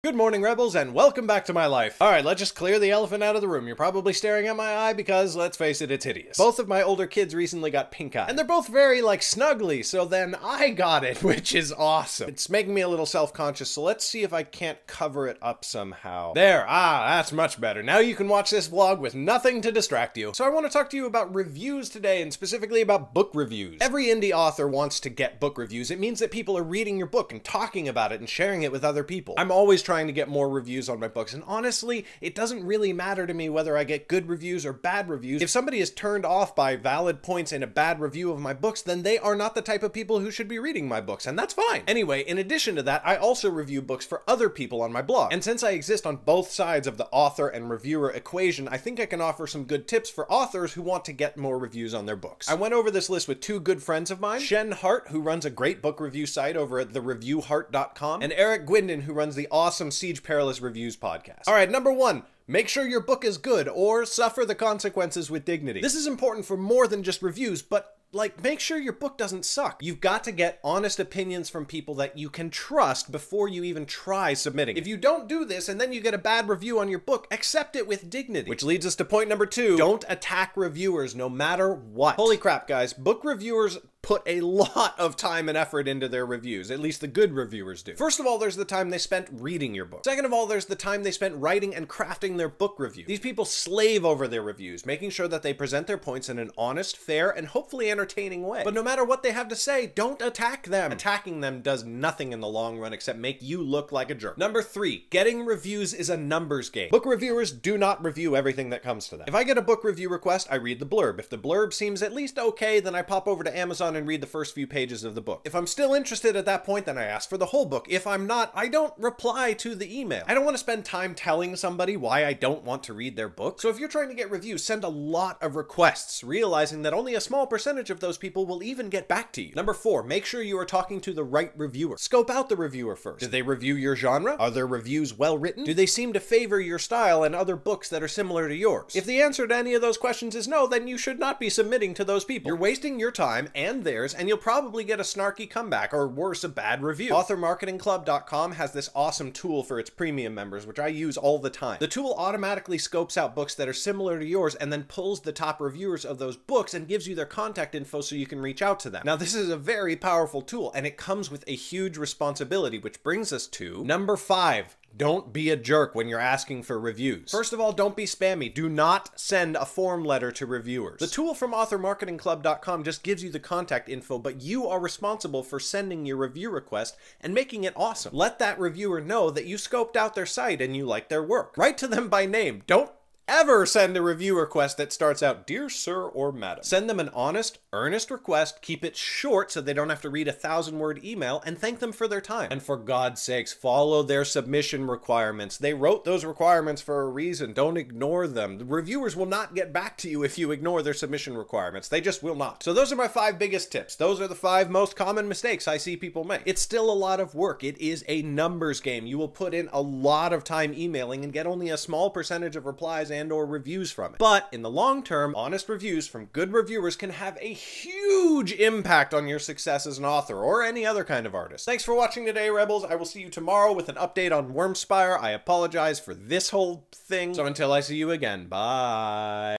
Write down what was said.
Good morning, Rebels, and welcome back to my life. Alright, let's just clear the elephant out of the room. You're probably staring at my eye because, let's face it, it's hideous. Both of my older kids recently got pink eye, and they're both very, snuggly, so then I got it, which is awesome. It's making me a little self-conscious, so let's see if I can't cover it up somehow. There, that's much better. Now you can watch this vlog with nothing to distract you. So I want to talk to you about reviews today, and specifically about book reviews. Every indie author wants to get book reviews. It means that people are reading your book and talking about it and sharing it with other people. I'm always trying to get more reviews on my books, and honestly, it doesn't really matter to me whether I get good reviews or bad reviews. If somebody is turned off by valid points in a bad review of my books, then they are not the type of people who should be reading my books, and that's fine. Anyway, in addition to that, I also review books for other people on my blog, and since I exist on both sides of the author and reviewer equation, I think I can offer some good tips for authors who want to get more reviews on their books. I went over this list with two good friends of mine, Shen Hart, who runs a great book review site over at thereviewheart.com, and Eric Gwindon, who runs the awesome Siege Perilous Reviews podcast. Alright, number one. Make sure your book is good, or suffer the consequences with dignity. This is important for more than just reviews, but make sure your book doesn't suck. You've got to get honest opinions from people that you can trust before you even try submitting. If you don't do this and then you get a bad review on your book, accept it with dignity. Which leads us to point number two. Don't attack reviewers no matter what. Holy crap, guys. Book reviewers put a lot of time and effort into their reviews. At least the good reviewers do. First of all, there's the time they spent reading your book. Second of all, there's the time they spent writing and crafting their book review. These people slave over their reviews, making sure that they present their points in an honest, fair, and hopefully entertaining way. But no matter what they have to say, don't attack them. Attacking them does nothing in the long run except make you look like a jerk. Number three, getting reviews is a numbers game. Book reviewers do not review everything that comes to them. If I get a book review request, I read the blurb. If the blurb seems at least okay, then I pop over to Amazon and read the first few pages of the book. If I'm still interested at that point, then I ask for the whole book. If I'm not, I don't reply to the email. I don't want to spend time telling somebody why I don't want to read their book. So if you're trying to get reviews, send a lot of requests, realizing that only a small percentage of those people will even get back to you. Number four, make sure you are talking to the right reviewer. Scope out the reviewer first. Do they review your genre? Are their reviews well written? Do they seem to favor your style and other books that are similar to yours? If the answer to any of those questions is no, then you should not be submitting to those people. You're wasting your time and theirs, and you'll probably get a snarky comeback, or worse, a bad review. Authormarketingclub.com has this awesome tool for its premium members, which I use all the time. The tool automatically scopes out books that are similar to yours and then pulls the top reviewers of those books and gives you their contact info so you can reach out to them. Now, this is a very powerful tool, and it comes with a huge responsibility, which brings us to number five. Don't be a jerk when you're asking for reviews. First of all, don't be spammy. Do not send a form letter to reviewers. The tool from authormarketingclub.com just gives you the contact info, but you are responsible for sending your review request and making it awesome. Let that reviewer know that you scoped out their site and you like their work. Write to them by name. Don't ever send a review request that starts out, "Dear Sir or Madam." Send them an honest, earnest request, keep it short so they don't have to read a 1,000-word email, and thank them for their time. And for God's sakes, follow their submission requirements. They wrote those requirements for a reason. Don't ignore them. The reviewers will not get back to you if you ignore their submission requirements. They just will not. So those are my 5 biggest tips. Those are the 5 most common mistakes I see people make. It's still a lot of work. It is a numbers game. You will put in a lot of time emailing and get only a small percentage of replies and/or reviews from it. But in the long term, honest reviews from good reviewers can have a huge impact on your success as an author or any other kind of artist. Thanks for watching today, Rebels. I will see you tomorrow with an update on Wormspire. I apologize for this whole thing. So until I see you again, bye.